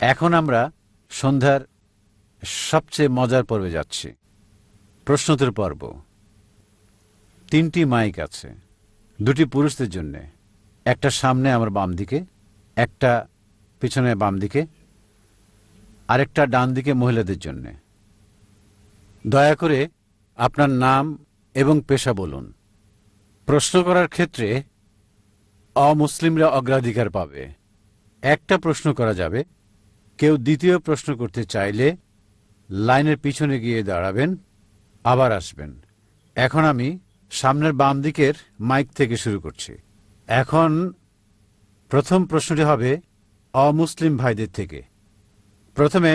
এখন আমরা সন্ধ্যার সবচেয়ে মজার পর্বে যাচ্ছি, প্রশ্নোত্তর পর্ব। 3টি মাইক আছে, 2টি পুরুষদের জন্য, একটা সামনে আমার বাম দিকে, একটা পিছনে বাম দিকে, আরেকটা ডান দিকে মহিলাদের জন্য। দয়া করে আপনার নাম এবং পেশা বলুন। প্রশ্ন করার ক্ষেত্রে অমুসলিমরা অগ্রাধিকার পাবে। একটা প্রশ্ন করা যাবে। কেউ দ্বিতীয় প্রশ্ন করতে চাইলে লাইনের পিছনে গিয়ে দাঁড়াবেন, আবার আসবেন। এখন আমি সামনের বাম দিকের মাইক থেকে শুরু করছি। এখন প্রথম প্রশ্নটি হবে অমুসলিম ভাইদের থেকে। প্রথমে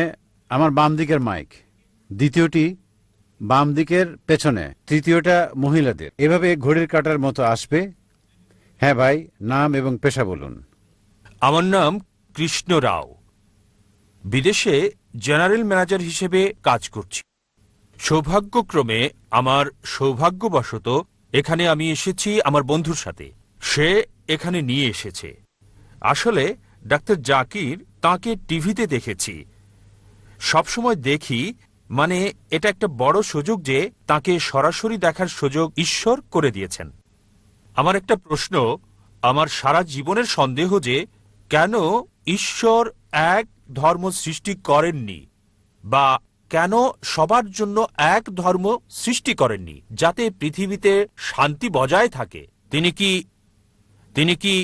আমার বাম দিকের মাইক, দ্বিতীয়টি বাম দিকের পেছনে, তৃতীয়টা মহিলাদের। এভাবে ঘড়ির কাঁটার মতো আসবে। হ্যাঁ ভাই, নাম এবং পেশা বলুন। আমার নাম কৃষ্ণ রাও, বিদেশে জেনারেল ম্যানেজার হিসেবে কাজ করছি। সৌভাগ্যক্রমে আমার সৌভাগ্যবশত এখানে আমি এসেছি আমার বন্ধুর সাথে। সে এখানে নিয়ে এসেছে। আসলে ডাক্তার জাকির তাকে টিভিতে দেখেছি, সবসময় দেখি, মানে এটা একটা বড় সুযোগ যে তাকে সরাসরি দেখার সুযোগ ঈশ্বর করে দিয়েছেন। আমার একটা প্রশ্ন, আমার সারা জীবনের সন্দেহ যে কেন ঈশ্বর এক ধর্ম সৃষ্টি করেননি, বা কেন সবার জন্য এক ধর্ম সৃষ্টি করেননি যাতে পৃথিবীতে শান্তি বজায় থাকে। তিনি কি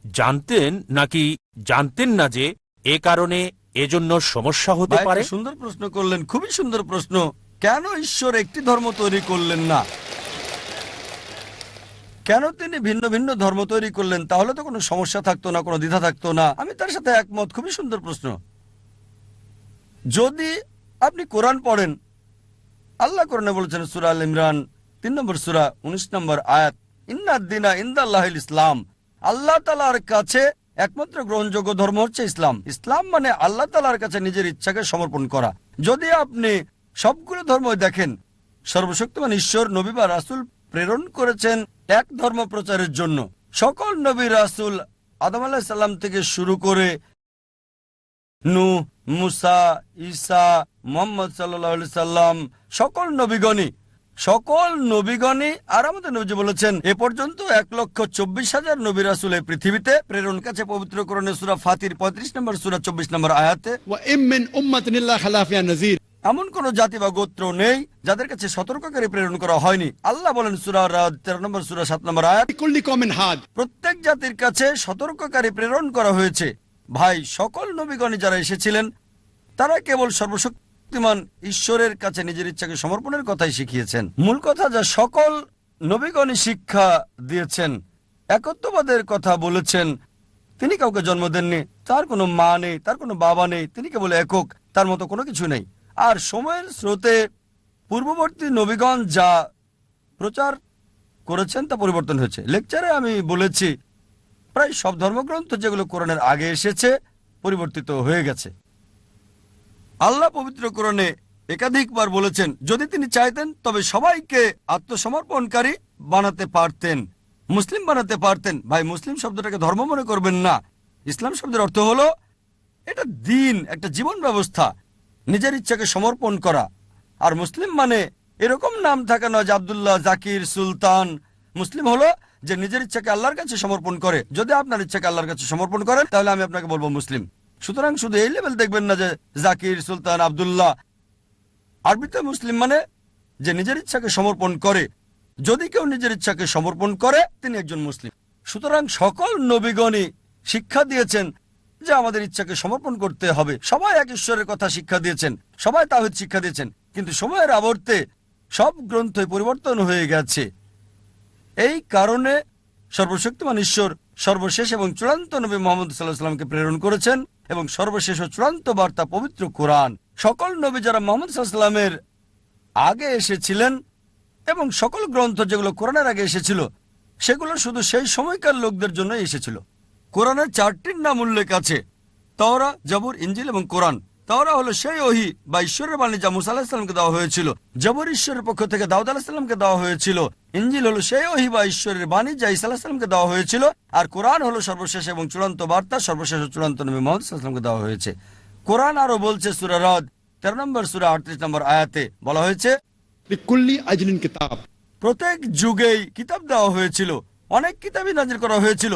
জানতেন নাকি জানতেন না যে এ কারণে এজন্য সমস্যা হতে পারে? সুন্দর প্রশ্ন করলেন, খুবই সুন্দর প্রশ্ন। কেন ঈশ্বর একটি ধর্ম তৈরি করলেন না? কেন তিনি ভিন্ন ভিন্ন ধর্ম তৈরি করলেন? তাহলে তো কোনো সমস্যা থাকতো না, কোনো দ্বিধা থাকতো না। আমি তার সাথে একমত, খুবই সুন্দর প্রশ্ন। যদি আপনি কোরআন পড়েন, আল্লাহ কোরআনে বলেছেন সূরা আল ইমরান 3 নম্বর সূরা 19 নম্বর আয়াত, ইন্নাদ দীনা ইনদাল্লাহিল ইসলাম। আল্লাহ তাআলার কাছে একমাত্র গ্রহণযোগ্য ধর্ম হচ্ছে ইসলাম। ইসলাম মানে আল্লাহ তাআলার কাছে নিজের ইচ্ছাকে সমর্পণ করা। যদি আপনি সবগুলো ধর্ম দেখেন, সর্বশক্তিমান ঈশ্বর নবী বা রাসূল প্রেরণ করেছেন এক ধর্ম প্রচারের জন্য। সকল নবী রাসূল আদম আলাইহিস সালাম থেকে শুরু করে নূহ, মুসা, ঈসা, মুহাম্মদ সাল্লাল্লাহু আলাইহি সাল্লাম, সকল নবীগণই আর আমাদের নবীজি বলেছেন এ পর্যন্ত 1,24,000 নবী রাসূল এই পৃথিবীতে প্রেরণ কাছে পবিত্র কোরআনে সূরা ফাতির 35 নম্বর সূরা 24 নম্বর আয়াতে, ওয়া ইম মিন উম্মাতিন ইল্লা খালা ফিহা নাযীর, এমন কোন জাতি বা গোত্র নেই যাদের কাছে সতর্ককারী প্রেরণ করা হয়নি। আল্লাহ বলেন সূরা রাদ 13 নম্বর সূরা 7 নম্বর আয়াত, লিকুল্লি কওমিন হাদ, প্রত্যেক জাতির কাছে সতর্ককারী প্রেরণ করা হয়েছে। ভাই, সকল নবীগণ যারা এসেছিলেন তারা কেবল সর্বশক্তিমান ঈশ্বরের কাছে নিজের ইচ্ছাকে সমর্পণের কথাই শিখিয়েছেন। মূল কথা যা সকল নবীগণই শিক্ষা দিয়েছেন, একত্ববাদের কথা বলেছেন। তিনি কাউকে জন্ম দেননি, তার কোনো মা নেই, তার কোনো বাবা নেই, তিনি কেবল একক, তার মতো কোনো কিছু নেই। আর সময়ের স্রোতে পূর্ববর্তী নবীগণ যা প্রচার করেছেন তা পরিবর্তন হয়েছে। লেকচারে আমি বলেছি প্রায় সব ধর্মগ্রন্থ যেগুলো কোরআনের আগে এসেছে পরিবর্তিত হয়ে গেছে। আল্লাহ পবিত্র কোরআনে একাধিকবার বলেছেন যদি তিনি চাইতেন তবে সবাইকে আত্মসমর্পণকারী বানাতে পারতেন, মুসলিম বানাতে পারতেন। ভাই, মুসলিম শব্দটাকে ধর্ম মনে করবেন না। ইসলাম শব্দের অর্থ হলো এটা দিন, একটা জীবন ব্যবস্থা, নিজের ইচ্ছাকে সমর্পণ করা। আর মুসলিম মানে এরকম নাম থাকা নয় যে আব্দুল্লাহ, জাকির, সুলতান। মুসলিম হলো যে নিজের ইচ্ছাকে আল্লাহর কাছে সমর্পণ করে। যদি আপনার ইচ্ছাকে আল্লাহর কাছে সমর্পণ করেন তাহলে আমি আপনাকে বলবো মুসলিম। সুতরাং শুধু এই লেভেল দেখবেন না যে জাকির, সুলতান, আব্দুল্লাহ। আরবিতে মুসলিম মানে যে নিজের ইচ্ছাকে সমর্পণ করে। যদি কেউ নিজের ইচ্ছাকে সমর্পণ করে তিনি একজন মুসলিম। সুতরাং সকল নবীগণই শিক্ষা দিয়েছেন যে আমাদের ইচ্ছাকে সমর্পণ করতে হবে। সবাই এক ঈশ্বরের কথা শিক্ষা দিয়েছেন, সবাই তাওহীদ শিক্ষা দিয়েছেন। কিন্তু সময়ের আবর্তে সব গ্রন্থই পরিবর্তন হয়ে গেছে। এই কারণে সর্বশক্তিমান ঈশ্বর সর্বশেষ এবং চূড়ান্ত নবী মুহাম্মদ সাল্লাল্লাহু আলাইহি ওয়াসাল্লামকে প্রেরণ করেছেন, এবং সর্বশেষ ও চূড়ান্ত বার্তা পবিত্র কোরআন। সকল নবী যারা মুহাম্মদ সাল্লাল্লাহু আলাইহি ওয়াসাল্লামের আগে এসেছিলেন এবং সকল গ্রন্থ যেগুলো কোরআনের আগে এসেছিল সেগুলো শুধু সেই সময়কার লোকদের জন্য এসেছিল। কোরআনের 4টির নাম উল্লেখ আছে, তাওরা, জবুর, ইনজিল এবং কোরআন। তাওরা হলো সেই ওহী বা ঈশ্বরের বাণী যা মুসা আলাইহিস সালামকে দেওয়া হয়েছিল। জবুর ঈশ্বরের পক্ষ থেকে দাউদ আলাইহিস সালামকে দেওয়া হয়েছিল। ইনজিল হলো সেই ওহী বা ঈশ্বরের বাণী যা ঈসা আলাইহিস সালামকে দেওয়া হয়েছিল। আর কোরআন হলো সর্বশেষ এবং চূড়ান্ত বার্তা, সর্বশেষ ও চূড়ান্ত নবী মুহাম্মদ সাল্লাল্লাহু আলাইহি ওয়াসাল্লামকে দেওয়া হয়েছে। কোরআন আরো বলছে সূরা রদ 13 নম্বর সূরা 38 নম্বর আয়াতে বলা হয়েছে, لكل أجل كتاب। প্রত্যেক যুগেই কিতাব দেওয়া হয়েছিল, অনেক কিতাবই নাজিল করা হয়েছিল,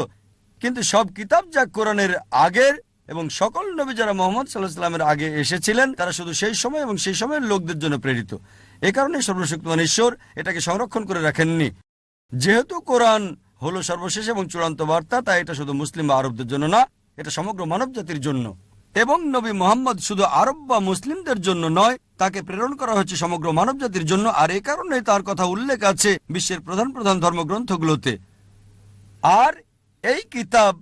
কিন্তু সব কিতাব যা কোরআনের আগের এবং সকল নবী যারা মুহাম্মদ সাল্লাল্লাহু আলাইহি ওয়াসাল্লামের আগে এসেছিলেন তারা শুধু সেই সময় এবং সেই সময়ের লোকদের জন্য প্রেরিত। এ কারণে সর্বশক্তিমান ঈশ্বর এটাকে সংরক্ষণ করে রাখেননি। যেহেতু কোরআন হলো সর্বশেষ এবং চূড়ান্ত বার্তা, তাই এটা শুধু মুসলিম বা আরবদের জন্য না, এটা সমগ্র মানব জাতির জন্য। এবং নবী মুহাম্মদ শুধু আরব বা মুসলিমদের জন্য নয়, তাকে প্রেরণ করা হয়েছে সমগ্র মানব জাতির জন্য। আর এই কারণে তার কথা উল্লেখ আছে বিশ্বের প্রধান প্রধান ধর্মগ্রন্থগুলোতে। আর এই কিতাব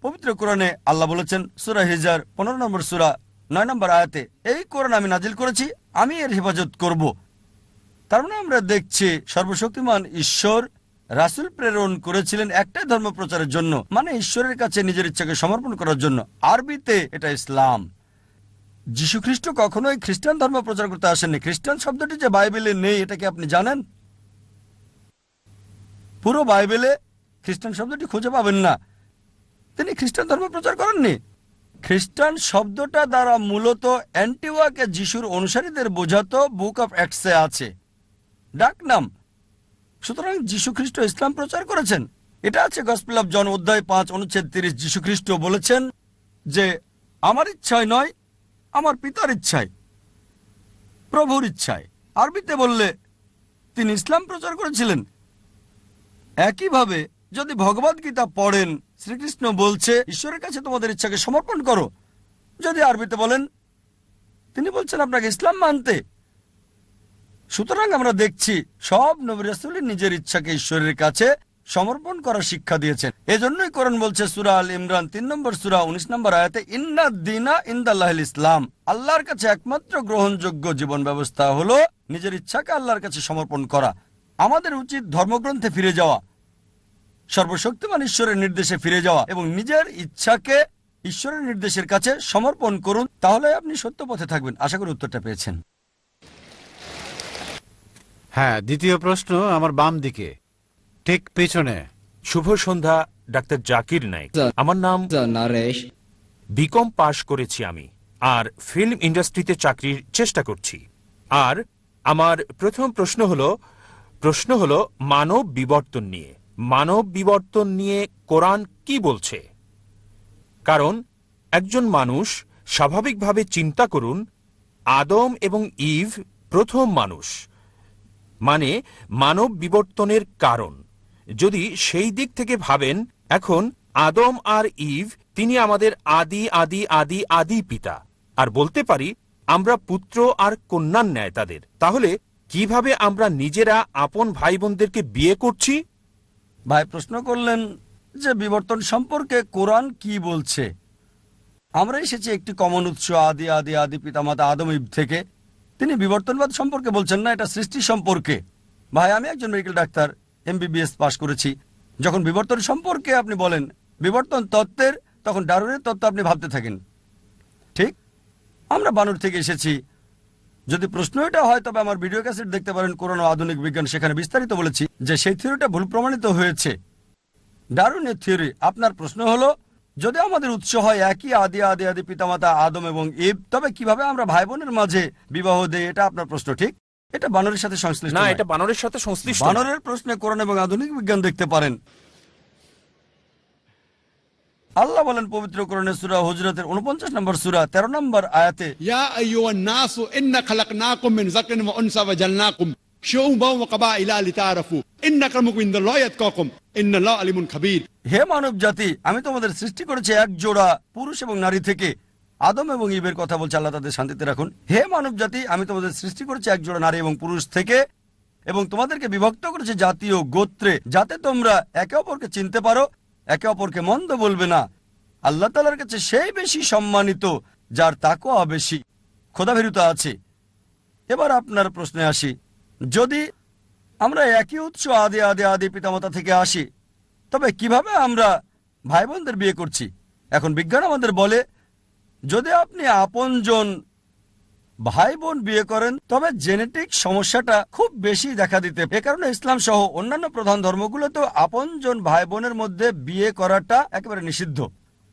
পবিত্র কোরআনে আল্লাহ বলেছেন সূরা হিজর 15 নম্বর সূরা 9 নম্বর আয়াতে, এই কোরআন আমি নাজিল করেছি, আমি এর হেফাজত করব। তার মানে আমরা দেখছি সর্বশক্তিমান ঈশ্বর রাসূল প্রেরণ করেছিলেন একটাই ধর্ম প্রচারের জন্য, মানে ঈশ্বরের কাছে নিজের ইচ্ছাকে সমর্পণ করার জন্য। আরবিতে এটা ইসলাম। যীশু খ্রিস্ট কখনোই খ্রিস্টান ধর্ম প্রচার করতে আসেননি। খ্রিস্টান শব্দটি যে বাইবেলে নেই, এটা কি আপনি জানেন? পুরো বাইবেলে খ্রিস্টান শব্দটি খুঁজে পাবেন না। তিনি খ্রিস্টান ধর্ম প্রচার করেননি। খ্রিস্টান শব্দটা দ্বারা মূলত অ্যান্টিওয়াকে যিশুর অনুসারীদের বোঝাতো বুক অফ অ্যাক্টসে আছে, ডাক নাম। সুতরাং যীশু খ্রিস্ট ইসলাম প্রচার করেছেন। এটা আছে গসপেল অফ জন অধ্যায় 5 অনুচ্ছেদ 30। যীশু খ্রিস্ট বলেছেন যে আমার ইচ্ছায় নয়, আমার পিতার ইচ্ছায়, প্রভুর ইচ্ছায়। আরবিতে বললে তিনি ইসলাম প্রচার করেছিলেন। একইভাবে যদি ভগবদ গীতা পড়েন, শ্রীকৃষ্ণ বলছে ঈশ্বরের কাছে তোমাদের ইচ্ছাকে সমর্পণ করো। যদি আরবিতে বলেন, তিনি বলছেন আপনাকে ইসলাম মানতে। সুতরাং আমরা দেখছি সব নবী রাসূলই নিজের ইচ্ছাকে ঈশ্বরের কাছে সমর্পণ করার শিক্ষা দিয়েছেন। এজন্যই কোরআন বলছে সূরা আল ইমরান 3 নম্বর সূরা 19 নম্বর আয়াতে, ইন্নাদ দীনা ইনদাল্লাহিল ইসলাম। আল্লাহর কাছে একমাত্র গ্রহণযোগ্য জীবন ব্যবস্থা হলো নিজের ইচ্ছাকে আল্লাহর কাছে সমর্পণ করা। আমাদের উচিত ধর্মগ্রন্থে ফিরে যাওয়া, সর্বশক্তিমান ঈশ্বরের নির্দেশে ফিরে যাওয়া এবং নিজের ইচ্ছাকে ঈশ্বরের নির্দেশের কাছে সমর্পণ করুন। তাহলে আপনি সত্য পথে থাকবেন। আশা করি উত্তরটা পেয়েছেন। হ্যাঁ, দ্বিতীয় প্রশ্ন আমার বাম দিকে, ঠিক পেছনে। শুভ সন্ধ্যা ডাক্তার জাকির নায়েক। আমার নাম নারেশ। বিকম পাশ করেছি আমি, আর ফিল্ম ইন্ডাস্ট্রিতে চাকরির চেষ্টা করছি। আর আমার প্রথম প্রশ্ন হলো মানব বিবর্তন নিয়ে। মানব বিবর্তন নিয়ে কোরআন কি বলছে? কারণ একজন মানুষ স্বাভাবিকভাবে চিন্তা করুন, আদম এবং ইভ প্রথম মানুষ, মানে মানব বিবর্তনের কারণ। যদি সেই দিক থেকে ভাবেন, এখন আদম আর ইভ তিনি আমাদের আদি আদি আদি আদি পিতা, আর বলতে পারি আমরা পুত্র আর কন্যার ন্যায় তাদের। তাহলে কিভাবে আমরা নিজেরা আপন ভাই বোনদেরকে বিয়ে করছি? ভাই প্রশ্ন করলেন যে বিবর্তন সম্পর্কে কোরআন কি বলছে। আমরা এসেছি একটি কমন উৎস, আদি আদি আদি পিতামাতা আদম ইব থেকে। তিনি বিবর্তনবাদ সম্পর্কে বলছেন না, এটা সৃষ্টি সম্পর্কে। ভাই আমি একজন মেডিকেল ডাক্তার, MBBS পাশ করেছি। যখন বিবর্তন সম্পর্কে আপনি বলেন বিবর্তন তত্ত্বের, তখন ডারউইনের তত্ত্ব আপনি ভাবতে থাকেন। ঠিক, আমরা বানর থেকে এসেছি। যদি প্রশ্ন এটা হয় তবে আমার ভিডিও ক্যাসেট দেখতে পারেন, কোরআন ও আধুনিক বিজ্ঞান, সেখানে বিস্তারিত বলেছি যে সেই থিওরিটা ভুল প্রমাণিত হয়েছে, ডারউইনের থিওরি। আপনার প্রশ্ন হলো যদি আমাদের উৎস হয় একই আদি আদি আদি পিতামাতা আদম এবং ইব, তবে কিভাবে আমরা ভাই বোনের মাঝে বিবাহ দেই? এটা আপনার প্রশ্ন। ঠিক, এটা বানরের সাথে সংশ্লিষ্ট না, নয়। এটা বানরের সাথে সংশ্লিষ্ট। বানরের প্রশ্নে কোরআন এবং আধুনিক বিজ্ঞান দেখতে পারেন। আল্লাহ বলেন পবিত্র কোরআনের সূরা হুজরাতের 49 নম্বর সূরা 13 নম্বর আয়াতে, يا أيها الناس إن خلقناكم من ذكر وأنثى وجعلناكم شعوبا وقبائل لتعارفوا إن أكرمكم عند الله أتقاكم إن الله عليم خبير। হে মানব জাতি, আমি তোমাদের সৃষ্টি করেছি এক জোড়া পুরুষ এবং নারী থেকে। আদম এবং ইবের কথা বলছে, আল্লাহ তাদের শান্তিতে রাখুন। হে মানব জাতি, আমি তোমাদের সৃষ্টি করেছি এক জোড়া নারী এবং পুরুষ থেকে, এবং তোমাদেরকে বিভক্ত করেছি জাতি ও গোত্রে, যাতে তোমরা একে অপরকে চিনতে পারো, একে অপরকে মন্দ বলবে না। আল্লাহ তাআলার কাছে সেই বেশি সম্মানিত যার তাকওয়া বেশি, খোদাভীরুতা আছে। এবার আপনার প্রশ্নে আসি, যদি আমরা একই উৎস আদি আদি আদি পিতামাতা থেকে আসি, তবে কিভাবে আমরা ভাই বোনদের বিয়ে করছি? এখন বিজ্ঞান আমাদের বলে যদি আপনি আপনজন ভাই বোন বিয়ে করেন তবে জেনেটিক সমস্যাটা খুব বেশি দেখা দিতে। এ কারণে ইসলাম সহ অন্যান্য প্রধান ধর্মগুলোতেও আপনজন ভাই বোনের মধ্যে বিয়ে করাটা একেবারে নিষিদ্ধ।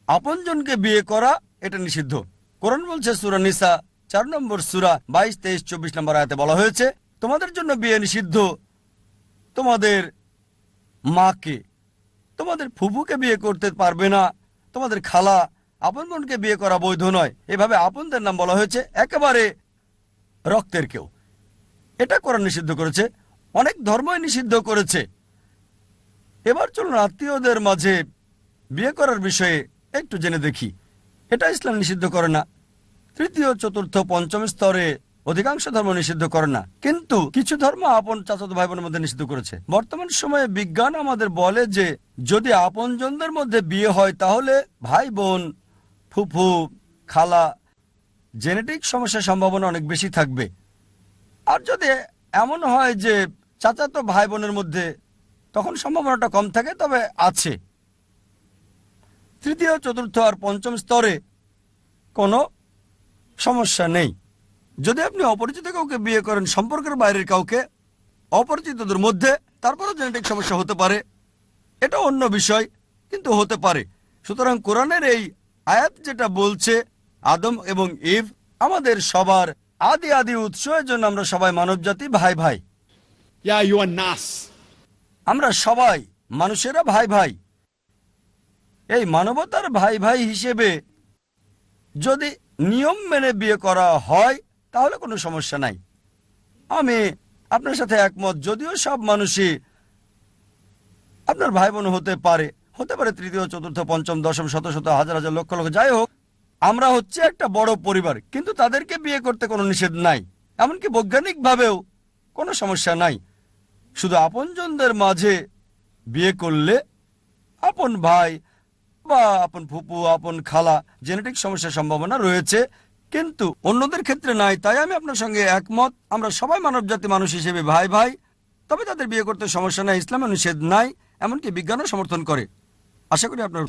আপনজনকে বিয়ে করা এটা নিষিদ্ধ। কোরআন বলছে সূরা নিসা 4 নম্বর সূরা 22, 23, 24 নম্বর আয়াতে বলা হয়েছে, তোমাদের জন্য বিয়ে নিষিদ্ধ তোমাদের মাকে, তোমাদের ফুফুকে বিয়ে করতে পারবে না, তোমাদের খালা, আপন বোনকে বিয়ে করা বৈধ নয়। এভাবে আপনদের নাম বলা হয়েছে, একেবারে রক্তের কেউ। এটা কোরআন নিষিদ্ধ করেছে, অনেক ধর্মই নিষিদ্ধ করেছে। এবার চলুন আত্মীয়দের মাঝে বিয়ে করার বিষয়ে একটু জেনে দেখি। এটা ইসলাম নিষিদ্ধ করে না। তৃতীয়, চতুর্থ, পঞ্চম স্তরে অধিকাংশ ধর্ম নিষিদ্ধ করে না, কিন্তু কিছু ধর্ম আপন চাচাতো ভাই বোনের মধ্যে নিষিদ্ধ করেছে। বর্তমান সময়ে বিজ্ঞান আমাদের বলে যে যদি আপনজনদের মধ্যে বিয়ে হয় তাহলে ভাই বোন, ফুফু, খালা, জেনেটিক সমস্যার সম্ভাবনা অনেক বেশি থাকবে। আর যদি এমন হয় যে চাচাতো ভাই বোনের মধ্যে, তখন সম্ভাবনাটা কম থাকে, তবে আছে। তৃতীয়, চতুর্থ আর পঞ্চম স্তরে কোনো সমস্যা নেই। যদি আপনি অপরিচিত কাউকে বিয়ে করেন, সম্পর্কের বাইরের কাউকে, অপরিচিতদের মধ্যে, তারপরও জেনেটিক সমস্যা হতে পারে, এটা অন্য বিষয়, কিন্তু হতে পারে। সুতরাং কোরআনের এই আয়াত যেটা বলছে আদম এবং ইভ আমাদের সবার আদি উৎস, এর জন্য আমরা সবাই মানবজাতি, ভাই ভাই। يا أيها الناس আমরা সবাই মানুষেরা ভাই ভাই। এই মানবতার ভাই ভাই হিসেবে যদি নিয়ম মেনে বিয়ে করা হয় তাহলে কোনো সমস্যা নাই। আমি আপনার সাথে একমত, যদিও সব মানুষই আপনার ভাই বোন হতে পারে, তৃতীয়, চতুর্থ, পঞ্চম, দশম, শত শত, হাজার হাজার, লক্ষ লক্ষ, যাই হোক, আমরা হচ্ছে একটা বড় পরিবার, কিন্তু তাদেরকে বিয়ে করতে কোনো নিষেধ নাই, এমনকি বৈজ্ঞানিকভাবেও কোনো সমস্যা নাই। শুধু আপনজনদের মাঝে বিয়ে করলে আপন ভাই বা আপন ফুপু, আপন খালা, জেনেটিক সমস্যার সম্ভাবনা রয়েছে, কিন্তু অন্যদের ক্ষেত্রে নাই। তাই আমি আপনার সঙ্গে একমত, আমরা সবাই মানবজাতি, মানুষ হিসেবে ভাই ভাই। তবে তাদের বিয়ে করতে সমস্যা নাই, ইসলামে নিষেধ নাই, এমনকি বিজ্ঞানও সমর্থন করে। আশা করি আপনার।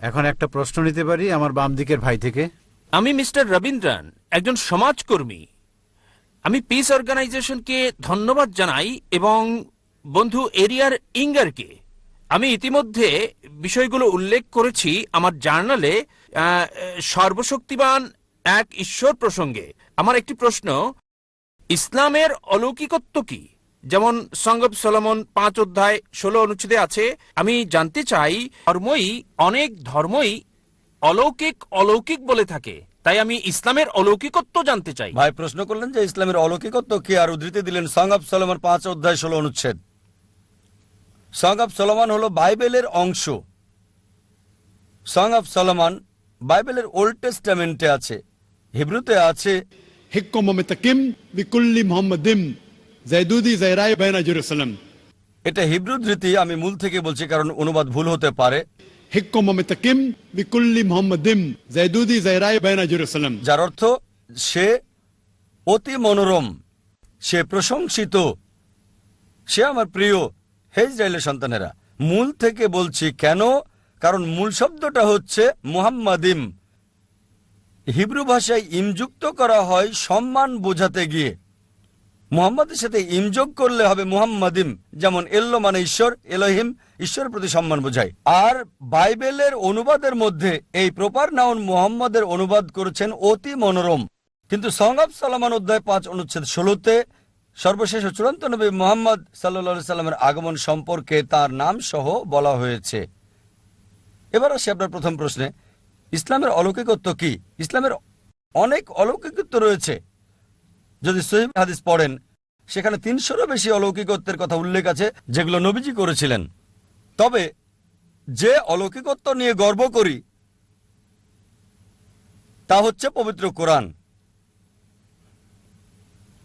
এখন একটা প্রশ্ন নিতে পারি আমার বাম দিকের ভাই থেকে। আমি মিস্টার রবীন্দ্রন, একজন সমাজকর্মী। আমি পিস অর্গানাইজেশনকে ধন্যবাদ জানাই এবং বন্ধু এরিয়ার ইঙ্গারকে। আমি ইতিমধ্যে বিষয়গুলো উল্লেখ করেছি আমার জার্নালে সর্বশক্তিমান এক ঈশ্বর প্রসঙ্গে। আমার একটি প্রশ্ন, ইসলামের অলৌকিকত্ব কি? যেমন সং অব সলোমন 5 অধ্যায় 16 অনুচ্ছেদে আছে। আমি জানতে চাই, অনেক ধর্মই অলৌকিক অলৌকিক বলে থাকে, তাই আমি ইসলামের অলৌকিকত্ব জানতে চাই। ভাই প্রশ্ন করলেন যে ইসলামের অলৌকিকত্ব কি, আর উদ্ধৃতি দিলেন সং অব সলোমন 5 অধ্যায় 16 অনুচ্ছেদ। সং অব সলোমন হলো বাইবেলের অংশ। সং অব সলোমন বাইবেলের ওল্ড টেস্টামেন্টে আছে, হিব্রুতে আছে। حكم متكم بكل محمد زيدودي زيراي بين جيروسلم এটা হিব্রু ধৃতি, আমি মূল থেকে বলছি কারণ অনুবাদ ভুল হতে পারে। حكم متكم بكل محمد زيدودي زيراي بين جيروسلم যার অর্থ সে অতি মনোরম, সে প্রশংসিত, সে আমার প্রিয়, হে ইসরায়েলের সন্তানেরা। মূল থেকে বলছি কেন, কারণ মূল শব্দটা হচ্ছে মুহাম্মাদিম। হিব্রু ভাষায় ইমযুক্ত করা হয় সম্মান বোঝাতে গিয়ে। মুহাম্মাদের সাথে ইমযোগ করলে হবে মুহাম্মাদিম, যেমন এল্লো মানে ঈশ্বর, এলোহিম ঈশ্বরের প্রতি সম্মান বোঝায়। আর বাইবেলের অনুবাদের মধ্যে এই প্রপার নাউন মুহাম্মাদের অনুবাদ করেছেন অতি মনোরম। কিন্তু সং অব সলোমন অধ্যায় 5 অনুচ্ছেদ 16-তে সর্বশেষ ও চূড়ান্ত নবী মুহাম্মদ সাল্লাল্লাহু সাল্লামের আগমন সম্পর্কে তার নাম সহ বলা হয়েছে। এবার আসি আপনার প্রথম প্রশ্নে, ইসলামের অলৌকিকত্ব কি? ইসলামের অনেক অলৌকিকত্ব রয়েছে। যদি সহিহ হাদিস পড়েন, সেখানে 300-রও বেশি অলৌকিকত্বের কথা উল্লেখ আছে যেগুলো নবীজি করেছিলেন। তবে যে অলৌকিকত্ব নিয়ে গর্ব করি তা হচ্ছে পবিত্র কোরআন।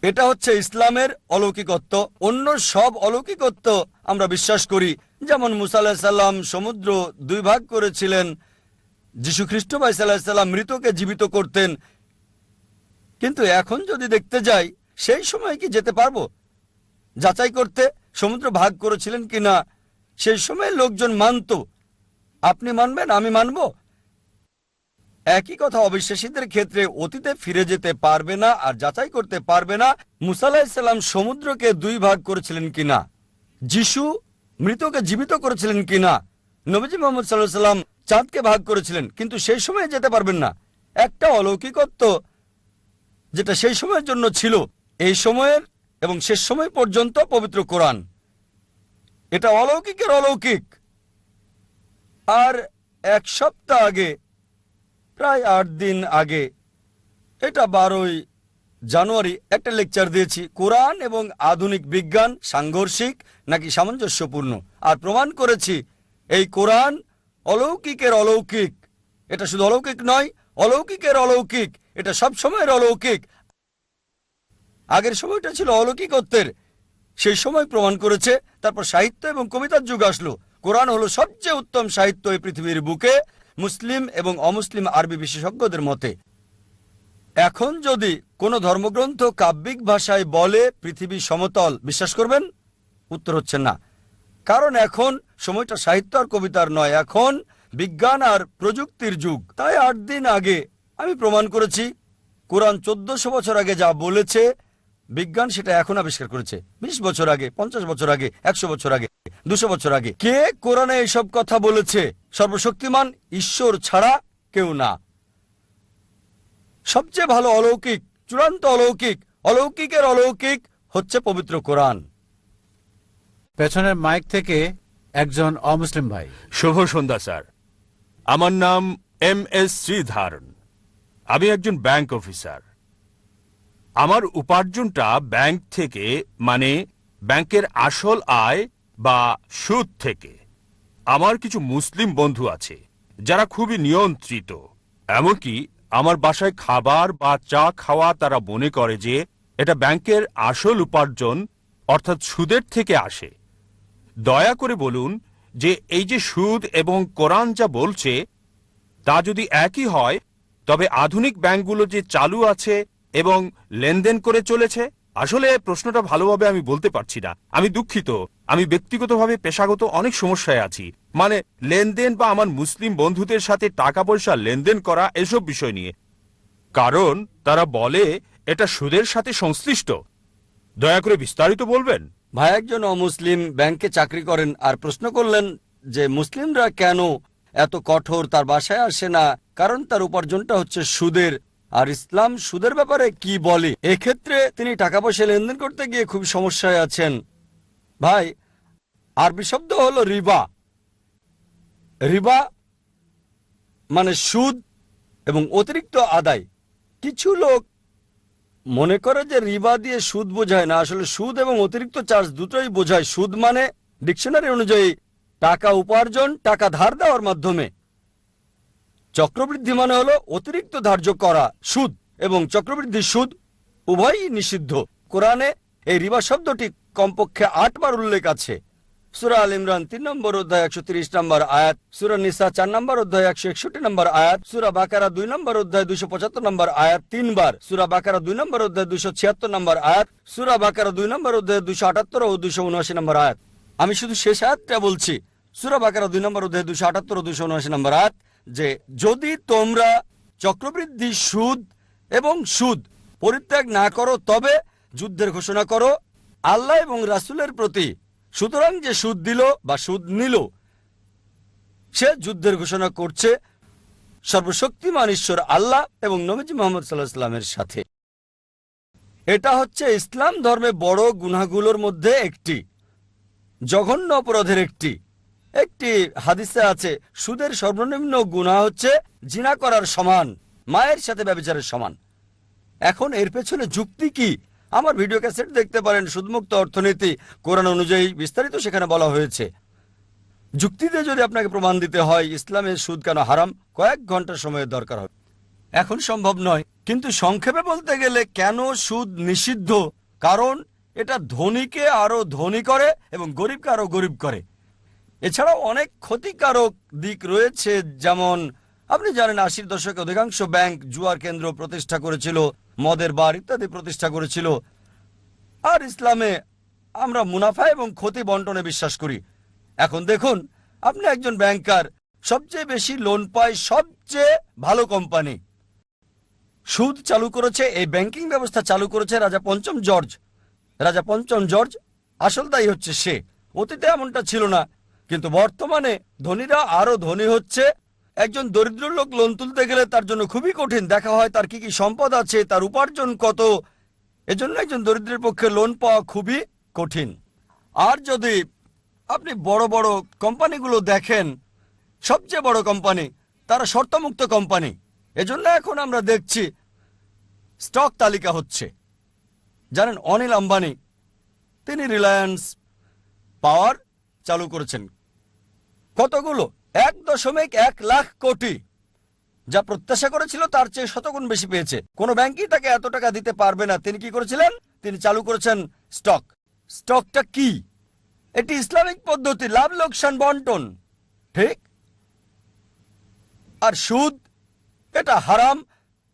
এটা হচ্ছে ইসলামের অলৌকিকত্ব। অন্য সব অলৌকিকত্ব আমরা বিশ্বাস করি, যেমন মুসা আলাইহিস সালাম সমুদ্র 2 ভাগ করেছিলেন, যীশু খ্রিস্ট আলাইহিস সালাম মৃতকে জীবিত করতেন। কিন্তু এখন যদি দেখতে যাই, সেই সময় কি যেতে পারবো যাচাই করতে সমুদ্র ভাগ করেছিলেন কিনা? সেই সময় লোকজন মানত, আপনি মানবেন, আমি মানব। একই কথা অবিশ্বাসীদের ক্ষেত্রে অতীতে ফিরে যেতে পারবে না আর যাচাই করতে পারবে না মুসা আলাইহিস সালাম সমুদ্রকে 2 ভাগ করেছিলেন কিনা, যিশু মৃতকে জীবিত করেছিলেন কিনা, নবীজি মুহাম্মদ সাল্লাল্লাহু আলাইহি ওয়াসাল্লাম চাঁদকে ভাগ করেছিলেন, কিন্তু সেই সময় যেতে পারবেন না। একটা অলৌকিকত্ব যেটা সেই সময়ের জন্য ছিল, এই সময়ের এবং শেষ সময় পর্যন্ত পবিত্র কোরআন। এটা অলৌকিকের অলৌকিক। আর এক সপ্তাহ আগে, প্রায় 8 দিন আগে, এটা 12ই জানুয়ারি, একটা লেকচার দিয়েছি, কোরআন এবং আধুনিক বিজ্ঞান সাংঘর্ষিক নাকি সামঞ্জস্যপূর্ণ, আর প্রমাণ করেছি এই কোরআন অলৌকিকের অলৌকিক। এটা শুধু অলৌকিক নয়, অলৌকিকের অলৌকিক, এটা সব সময়ের অলৌকিক। আগের সময়টা ছিল অলৌকিকত্বের, সেই সময় প্রমাণ করেছে। তারপর সাহিত্য এবং কবিতার যুগ আসলো। কোরআন হলো সবচেয়ে উত্তম সাহিত্য এই পৃথিবীর বুকে, মুসলিম এবং অমুসলিম আরবি বিশেষজ্ঞদের মতে। এখন যদি কোনো ধর্মগ্রন্থ কাব্যিক ভাষায় বলে পৃথিবী সমতল, বিশ্বাস করবেন? উত্তর হচ্ছে না। কারণ এখন সময়টা সাহিত্য আর কবিতার নয়, এখন বিজ্ঞান আর প্রযুক্তির যুগ। তাই 8 দিন আগে আমি প্রমাণ করেছি কোরআন 1400 বছর আগে যা বলেছে, বিজ্ঞান সেটা এখন আবিষ্কার করেছে। 20 বছর আগে, 50 বছর আগে, 100 বছর আগে, 200 বছর আগে। কে কোরআনে এসব কথা বলেছে? সর্বশক্তিমান ঈশ্বর ছাড়া কেউ না। সবচেয়ে ভালো অলৌকিক, চূড়ান্ত অলৌকিক, অলৌকিকের অলৌকিক হচ্ছে পবিত্র কোরআন। পেছনের মাইক থেকে একজন অমুসলিম ভাই। শুভ সন্ধ্যা স্যার, আমার নাম MS শ্রীধরন। আমি একজন ব্যাংক অফিসার। আমার উপার্জনটা ব্যাংক থেকে, মানে ব্যাংকের আসল আয় বা সুদ থেকে। আমার কিছু মুসলিম বন্ধু আছে যারা খুবই নিয়ন্ত্রিত। এমনকি আমার বাসায় খাবার বা চা খাওয়া তারা মনে করে যে এটা ব্যাংকের আসল উপার্জন, অর্থাৎ সুদের থেকে আসে। দয়া করে বলুন যে এই যে সুদ এবং কোরআন যা বলছে তা যদি একই হয়, তবে আধুনিক ব্যাংকগুলো যে চালু আছে এবং লেনদেন করে চলেছে, আসলে প্রশ্নটা ভালোভাবে আমি বলতে পারছি না। আমি দুঃখিত, আমি ব্যক্তিগতভাবে পেশাগত অনেক সমস্যায় আছি, মানে লেনদেন বা আমার মুসলিম বন্ধুদের সাথে টাকা পয়সা লেনদেন করা এসব বিষয় নিয়ে। কারণ তারা বলে এটা সুদের সাথে সংশ্লিষ্ট। দয়া করে বিস্তারিত বলবেন। ভাই একজন অমুসলিম ব্যাংকে চাকরি করেন আর প্রশ্ন করলেন যে মুসলিমরা কেন এত কঠোর, তার বাসায় আসে না, কারণ তার উপার্জনটা হচ্ছে সুদের। আর ইসলাম সুদের ব্যাপারে কি বলে? এক্ষেত্রে তিনি টাকা পয়সা লেনদেন করতে গিয়ে খুব সমস্যায় আছেন। ভাই, আরবি শব্দ হলো রিবা। রিবা মানে সুদ এবং অতিরিক্ত আদায়। কিছু লোক মনে করে যে রিবা দিয়ে সুদ বোঝায় না, আসলে সুদ এবং অতিরিক্ত চার্জ দুটোই বোঝায়। সুদ মানে ডিকশনারি অনুযায়ী টাকা উপার্জন, টাকা ধার দেওয়ার মাধ্যমে। চক্রবৃদ্ধি মানে হলো অতিরিক্ত ধার্য করা সুদ, এবং চক্রবৃদ্ধি সুদ উভয়ই নিষিদ্ধ। কোরআনে এই রিবা শব্দটি কমপক্ষে 8 বার উল্লেখ আছে। সূরা আল ইমরান 3 নম্বর অধ্যায় 130 নম্বর আয়াত, সূরা নিসা 4 নম্বর অধ্যায় 161 নম্বর আয়াত, সূরা বাকারা 2 নম্বর অধ্যায় 275 নম্বর আয়াত 3 বার, সূরা বাকারা 2 নম্বর অধ্যায় 276 নম্বর আয়াত, সূরা বাকারা 2 নম্বর অধ্যায় 278 ও 279 নম্বর আয়াত। আমি শুধু শেষ আয়াতটা বলছি, সূরা বাকারা 2 নম্বর অধ্যায় 278 ও 279 নম্বর আয়াত, যে যদি তোমরা চক্রবৃদ্ধি সুদ এবং সুদ পরিত্যাগ না করো তবে যুদ্ধের ঘোষণা করো আল্লাহ এবং রাসূলের প্রতি। সুতরাং যে সুদ দিল বা সুদ নিল সে যুদ্ধের ঘোষণা করছে সর্বশক্তিমান ঈশ্বর আল্লাহ এবং নবীজি মুহাম্মদ সাল্লাল্লাহু আলাইহি ওয়াসাল্লামের সাথে। এটা হচ্ছে ইসলাম ধর্মে বড় গুনাহগুলোর মধ্যে একটি, জঘন্য অপরাধের একটি। একটি হাদিসে আছে সুদের সর্বনিম্ন গুনাহ হচ্ছে জিনা করার সমান, মায়ের সাথে ব্যভিচারের সমান। এখন এর পেছনে যুক্তি কি? আমার ভিডিও ক্যাসেট দেখতে পারেন, সুদমুক্ত অর্থনীতি, কোরআন অনুযায়ী বিস্তারিত সেখানে বলা হয়েছে। যুক্তিতে যদি আপনাকে প্রমাণ দিতে হয় ইসলামে সুদ কেন হারাম, কয়েক ঘন্টা সময়ের দরকার হবে। এখন সম্ভব নয়, কিন্তু সংক্ষেপে বলতে গেলে কেন সুদ নিষিদ্ধ, কারণ এটা ধনীকে আরো ধনী করে এবং গরিবকে আরো গরিব করে। এছাড়াও অনেক ক্ষতিকারক দিক রয়েছে, যেমন আপনি জানেন 80-র দশকে অধিকাংশ ব্যাংক জুয়ার কেন্দ্র প্রতিষ্ঠা করেছিল, মদের বার ইত্যাদি প্রতিষ্ঠা করেছিল। আর ইসলামে আমরা মুনাফা এবং ক্ষতি বন্টনে বিশ্বাস করি। এখন দেখুন, আপনি একজন ব্যাংকার, সবচেয়ে বেশি লোন পায় সবচেয়ে ভালো কোম্পানি। সুদ চালু করেছে, এই ব্যাংকিং ব্যবস্থা চালু করেছে রাজা পঞ্চম জর্জ। রাজা পঞ্চম জর্জ, আসল দায়ী হচ্ছে সে। অতীতে এমনটা ছিল না, কিন্তু বর্তমানে ধনীরা আরো ধনী হচ্ছে একজন দরিদ্র লোক লোন তুলতে গেলে তার জন্য খুবই কঠিন। দেখা হয় তার কি কি সম্পদ আছে, তার উপার্জন কত। এজন্য একজন দরিদ্রের পক্ষে লোন পাওয়া খুবই কঠিন। আর যদি আপনি বড় বড় কোম্পানিগুলো দেখেন, সবচেয়ে বড় কোম্পানি, তারা শর্তমুক্ত কোম্পানি। এজন্য এখন আমরা দেখছি স্টক তালিকা হচ্ছে। জানেন অনিল আম্বানি, তিনি রিলায়েন্স পাওয়ার চালু করেছেন। কতগুলো? 1.1 লাখ কোটি। যা প্রত্যাশা করেছিল তার চেয়ে শতগুণ বেশি পেয়েছে। কোনো ব্যাংকই তাকে এত টাকা দিতে পারবে না। তিনি কি করেছিলেন? তিনি চালু করেছেন স্টক। স্টকটা কি? এটি ইসলামিক পদ্ধতি, লাভ লোকসান বন্টন, ঠিক? আর সুদ, এটা হারাম।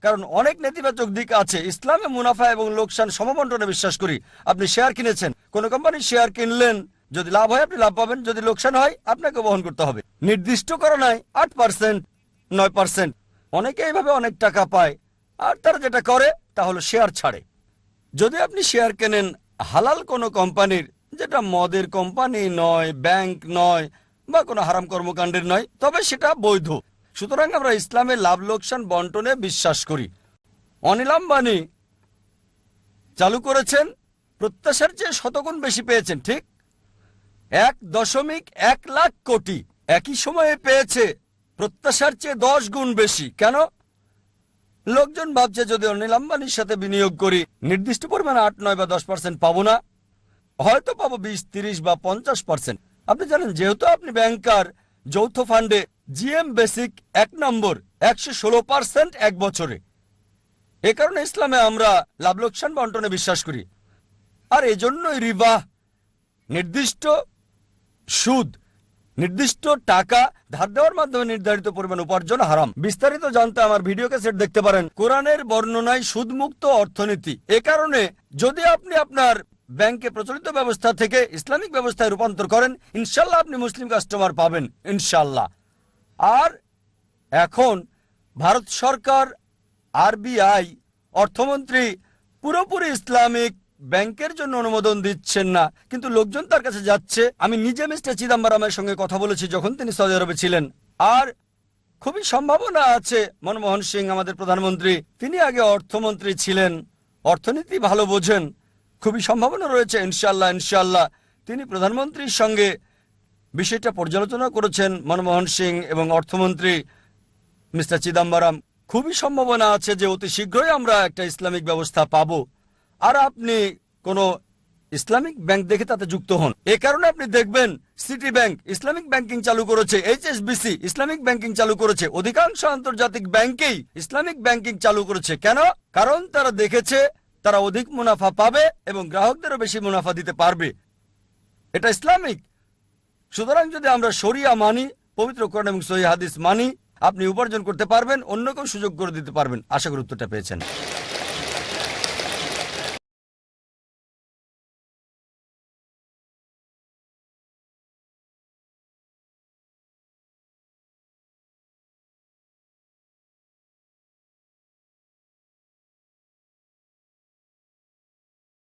কারণ অনেক নেতিবাচক দিক আছে। ইসলামে মুনাফা এবং লোকসান সমবন্টনে বিশ্বাস করি। আপনি শেয়ার কিনেছেন, কোন কোম্পানির শেয়ার কিনলেন, যদি লাভ হয় আপনি লাভ পাবেন, যদি লোকসান হয় আপনাকে বহন করতে হবে। নির্দিষ্ট করা নাই 8%, 9%। অনেকে এইভাবে অনেক টাকা পায়। আর তারা যেটা করে তা হলো শেয়ার ছাড়ে। যদি আপনি শেয়ার কেনেন হালাল কোনো কোম্পানির, যেটা মদের কোম্পানি নয়, ব্যাংক নয়, বা কোনো হারাম কর্মকাণ্ডের নয়, তবে সেটা বৈধ। সুতরাং আমরা ইসলামের লাভ লোকসান বন্টনে বিশ্বাস করি। অনিল আম্বানি চালু করেছেন, প্রত্যাশার চেয়ে শতগুণ বেশি পেয়েছেন, ঠিক? 1.1 লাখ কোটি একই সময়ে পেয়েছে, প্রত্যাশার চেয়ে 10 গুণ বেশি। কেন? লোকজন ভাবছে যদি অনিল আম্বানির সাথে বিনিয়োগ করি নির্দিষ্ট পরিমাণে 8, 9 বা 10% পাবো না, হয়তো পাবো 20, 30 বা 50%। আপনি জানেন যেহেতু আপনি ব্যাংকার, যৌথ ফান্ডে জিএম বেসিক 1 নম্বর 116% এক বছরে। এ কারণে ইসলামে আমরা লাভ লোকসান বন্টনে বিশ্বাস করি। আর এজন্যই রিবা, নির্দিষ্ট সুদ, নির্দিষ্ট টাকা ধার দেওয়ার মাধ্যমে নির্ধারিত পরিমাণ উপার্জন হারাম। বিস্তারিত জানতে আমার ভিডিও ক্যাসেট দেখতে পারেন। কোরআনের বর্ণনায় সুদমুক্ত অর্থনীতি। এ কারণে যদি আপনি আপনার ব্যাংকে প্রচলিত ব্যবস্থা থেকে ইসলামিক ব্যবস্থায় রূপান্তর করেন, ইনশাল্লাহ আপনি মুসলিম কাস্টমার পাবেন, ইনশাল্লাহ। আর এখন ভারত সরকার, আরবিআই, অর্থমন্ত্রী পুরোপুরি ইসলামিক ব্যাংকের জন্য অনুমোদন দিচ্ছেন না, কিন্তু লোকজন তার কাছে যাচ্ছে। আমি নিজে মিস্টার চিদাম্বরমের সঙ্গে কথা বলেছি যখন তিনি সৌদি আরবে ছিলেন। আর খুবই সম্ভাবনা আছে মনমোহন সিং, আমাদের প্রধানমন্ত্রী, তিনি আগে অর্থমন্ত্রী ছিলেন, অর্থনীতি ভালো বোঝেন। খুবই সম্ভাবনা রয়েছে ইনশাল্লাহ, ইনশাল্লাহ তিনি প্রধানমন্ত্রীর সঙ্গে বিষয়টা পর্যালোচনা করেছেন, মনমোহন সিং এবং অর্থমন্ত্রী মিস্টার চিদাম্বরম। খুবই সম্ভাবনা আছে যে অতি শীঘ্রই আমরা একটা ইসলামিক ব্যবস্থা পাবো। আর আপনি কোনো ইসলামিক ব্যাংক দেখে তাতে যুক্ত হন। এ কারণে আপনি দেখবেন সিটি ব্যাংক ইসলামিক ব্যাংকিং চালু করেছে, এইচএসবিসি ইসলামিক ব্যাংকিং চালু করেছে, অধিকাংশ আন্তর্জাতিক ব্যাংকেই ইসলামিক ব্যাংকিং চালু করেছে। কেন? কারণ তারা দেখেছে তারা অধিক মুনাফা পাবে এবং গ্রাহকদেরও বেশি মুনাফা দিতে পারবে। এটা ইসলামিক। সুতরাং যদি আমরা শরিয়া মানি, পবিত্র কোরআন এবং সহিহ হাদিস মানি, আপনি উপার্জন করতে পারবেন, অন্যকেও সুযোগ করে দিতে পারবেন। আশা করি উত্তরটা পেয়েছেন।